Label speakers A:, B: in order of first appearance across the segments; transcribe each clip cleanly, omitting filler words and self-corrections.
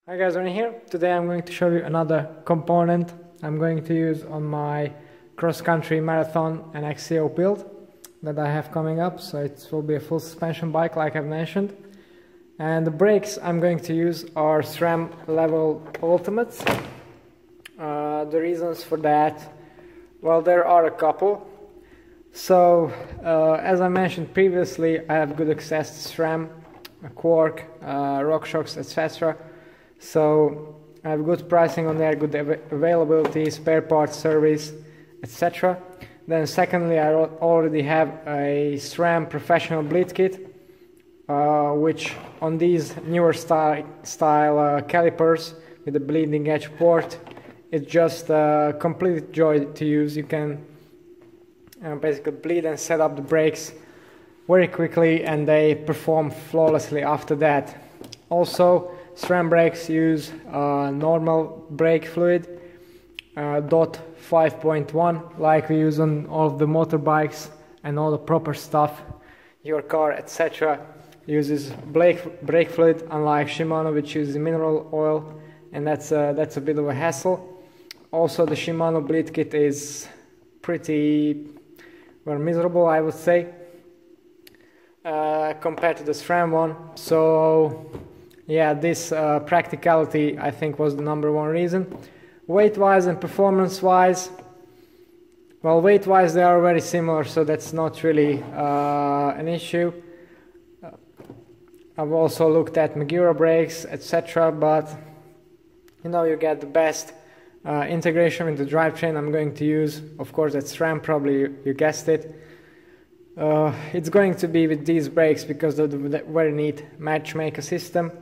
A: Hi guys, Ronnie here. Today I'm going to show you another component I'm going to use on my cross-country marathon and XCO build that I have coming up. So it will be a full suspension bike like I've mentioned. And the brakes I'm going to use are SRAM level ultimates. The reasons for that, well, there are a couple. So as I mentioned previously, I have good access to SRAM, Quark, RockShox, etc. So I have good pricing on there, good availability, spare parts, service, etc. Then secondly, I already have a SRAM professional bleed kit, which on these newer style calipers with the bleeding edge port, it's just a complete joy to use. You can basically bleed and set up the brakes very quickly and they perform flawlessly after that. Also, SRAM brakes use normal brake fluid, DOT 5.1, like we use on all of the motorbikes and all the proper stuff. Your car, etc. uses brake fluid, unlike Shimano, which uses mineral oil, and that's a bit of a hassle. Also, the Shimano bleed kit is pretty miserable, I would say, compared to the SRAM one. So yeah, this practicality I think was the #1 reason. Weight-wise and performance-wise, well, weight-wise they are very similar, so that's not really an issue. I've also looked at Magura brakes, etc., but you know, you get the best integration with the drivetrain I'm going to use. Of course, that's SRAM, probably you guessed it. It's going to be with these brakes because of the very neat matchmaker system.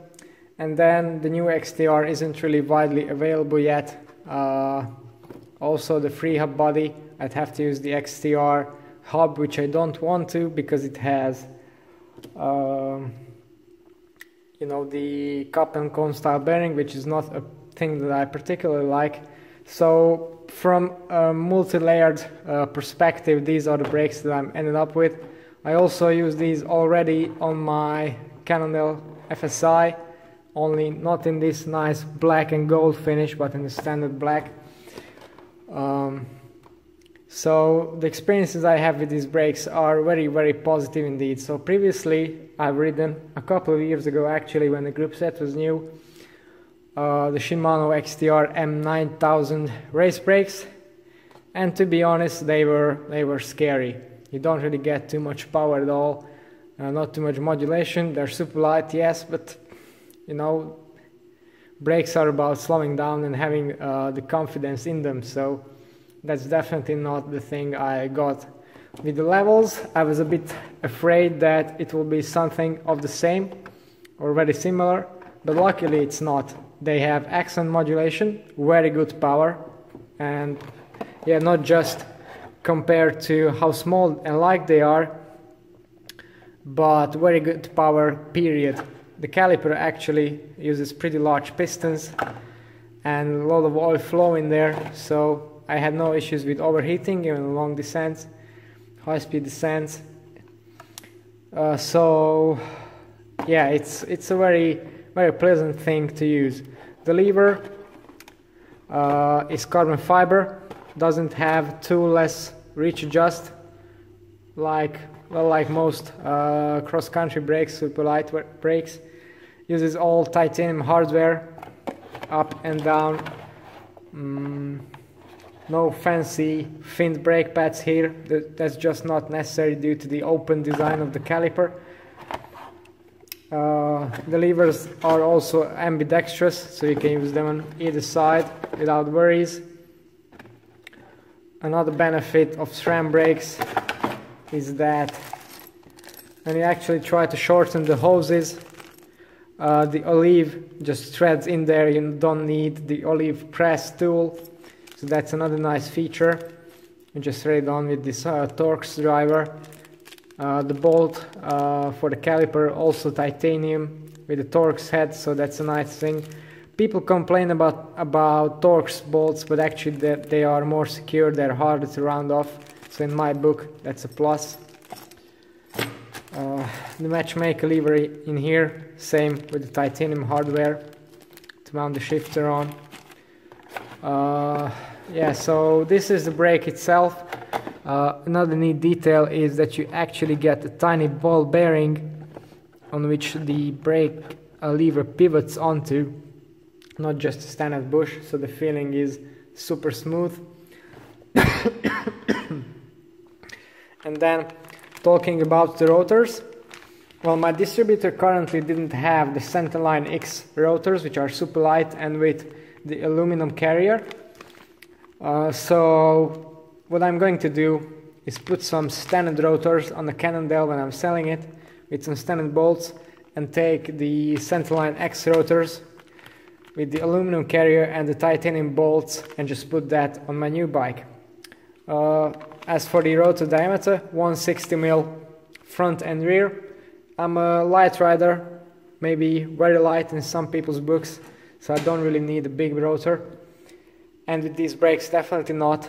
A: And then the new XTR isn't really widely available yet. Also the free hub body, I'd have to use the XTR hub, which I don't want to because it has you know, the cup and cone style bearing, which is not a thing that I particularly like. So from a multi-layered perspective, these are the brakes that I'm ended up with. I also use these already on my Cannondale FSI, only not in this nice black and gold finish, but in the standard black. So the experiences I have with these brakes are very, very positive indeed. So previously I've ridden, a couple of years ago actually, when the group set was new, the Shimano XTR M9000 race brakes, and to be honest, they were scary. You don't really get too much power at all, not too much modulation. They're super light, yes, but you know, brakes are about slowing down and having the confidence in them. So that's definitely not the thing I got. With the levels, I was a bit afraid that it will be something of the same or very similar, but luckily it's not. They have excellent modulation, very good power, and yeah, not just compared to how small and light they are, but very good power, period. The caliper actually uses pretty large pistons and a lot of oil flow in there, so I had no issues with overheating even long descents, high-speed descents. So yeah, it's a very pleasant thing to use. The lever is carbon fiber, doesn't have toolless reach adjust like most cross-country brakes, super light brakes. Uses all titanium hardware, up and down. No fancy finned brake pads here. That's just not necessary due to the open design of the caliper. The levers are also ambidextrous, so you can use them on either side without worries. Another benefit of SRAM brakes is that when you actually try to shorten the hoses, the olive just threads in there. You don't need the olive press tool, so that's another nice feature. You just thread it on with this Torx driver. The bolt for the caliper, also titanium with the Torx head, so that's a nice thing. People complain about Torx bolts, but actually they are more secure, they're harder to round off, so in my book that's a plus. The matchmaker lever in here, same with the titanium hardware to mount the shifter on. Yeah, so this is the brake itself. Another neat detail is that you actually get a tiny ball bearing on which the brake lever pivots onto, not just a standard bush, so the feeling is super smooth. And then talking about the rotors, well, my distributor currently didn't have the Centerline X rotors, which are super light and with the aluminum carrier. So what I'm going to do is put some standard rotors on the Cannondale when I'm selling it with some standard bolts, and take the Centerline X rotors with the aluminum carrier and the titanium bolts and just put that on my new bike. As for the rotor diameter, 160mm front and rear. I'm a light rider, maybe very light in some people's books, so I don't really need a big rotor. And with these brakes, definitely not.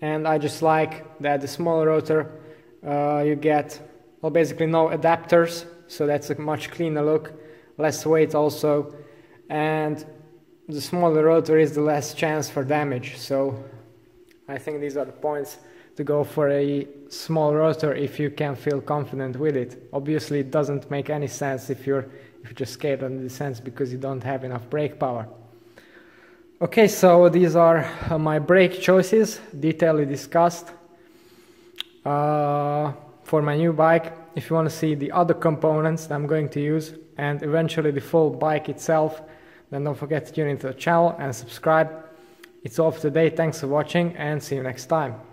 A: And I just like that the smaller rotor, you get, well, basically no adapters, so that's a much cleaner look, less weight also, and the smaller rotor is the less chance for damage. So I think these are the points to go for a small rotor if you can feel confident with it. Obviously it doesn't make any sense if you're just scared on the descents because you don't have enough brake power. Okay, so these are my brake choices, detailedly discussed for my new bike. If you want to see the other components that I'm going to use and eventually the full bike itself, then don't forget to tune into the channel and subscribe. It's all for today. Thanks for watching and see you next time.